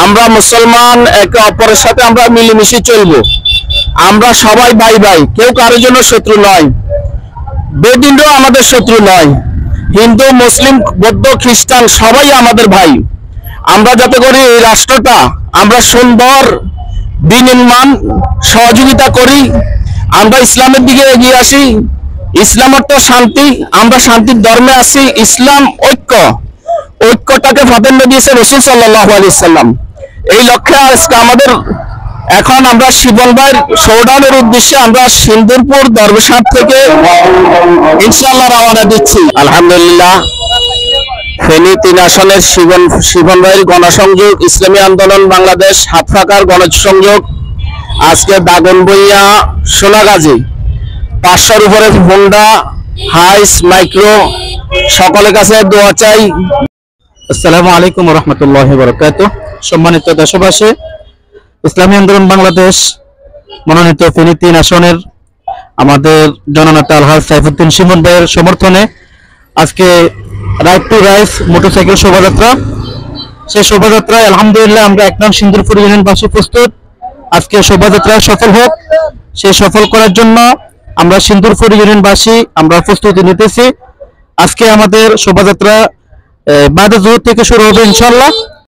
আমরা মুসলমান একে অপরের সাথে আমরা মিলেমিশে চলবো। আমরা সবাই ভাই ভাই, কেউ কারোর জন্য শত্রু নয়। বেদিনরাও আমাদের শত্রু নয়। হিন্দু, মুসলিম, বৌদ্ধ, খ্রিস্টান সবাই আমাদের ভাই। আমরা যাতে করে এই রাষ্ট্রটা আমরা সুন্দর বিনির্মাণ সহযোগিতা করি, আমরা ইসলামের দিকে এগিয়ে আসি। ইসলাম অর্থ শান্তি, আমরা শান্তির ধর্মে আছি। ইসলাম ঐক্যটাকে প্রাধান্য দিয়েছে রাসূল সাল্লাল্লাহু আলাইহি ওয়াসাল্লাম। এই লক্ষ্যে আজকে আমাদের এখন আমরা শিবন ভাইয়ের শোডাউনের উদ্দেশ্যে আমরা সিন্দুরপুর দরবেশহাট থেকে ইনশাআল্লাহ রওনা দিচ্ছি। আলহামদুলিল্লাহ, ফেনী 3 আসনের শিবন ভাইয়ের গণসংযোগ, ইসলামী আন্দোলন বাংলাদেশ হাতফাকার গণসংযোগ আজকে দাগনভূঞা, সোনাগাজী 500-র উপরে হোন্ডা, হাইস, মাইক্রো সকলের কাছে দোয়া চাই। আসসালামু আলাইকুম ওয়া রাহমাতুল্লাহি ওয়া বারাকাতুহু। সম্মানিত দেশবাসী, ইসলামী আন্দোলন বাংলাদেশ মনোনীত ফেনী 3 আসনের আমাদের জননেতা আলহাজ সাইফুদ্দিন শিমুল ভাইয়ের সমর্থনে আজকে রাইট টু রাইস মোটরসাইকেল শোভাযাত্রা। সেই শোভাযাত্রায় আলহামদুলিল্লাহ আমরা 1 নং সিন্দুরপুর ইউনিয়নবাসী প্রস্তুত। আজকে শোভাযাত্রা সফল হোক, সেই সফল করার জন্য আমরা সিন্দুরপুর ইউনিয়নবাসী আমরা প্রস্তুতি নিতেছি। আজকে আমাদের শোভাযাত্রা বাদে জোহর থেকে শুরু হবে ইনশাআল্লাহ।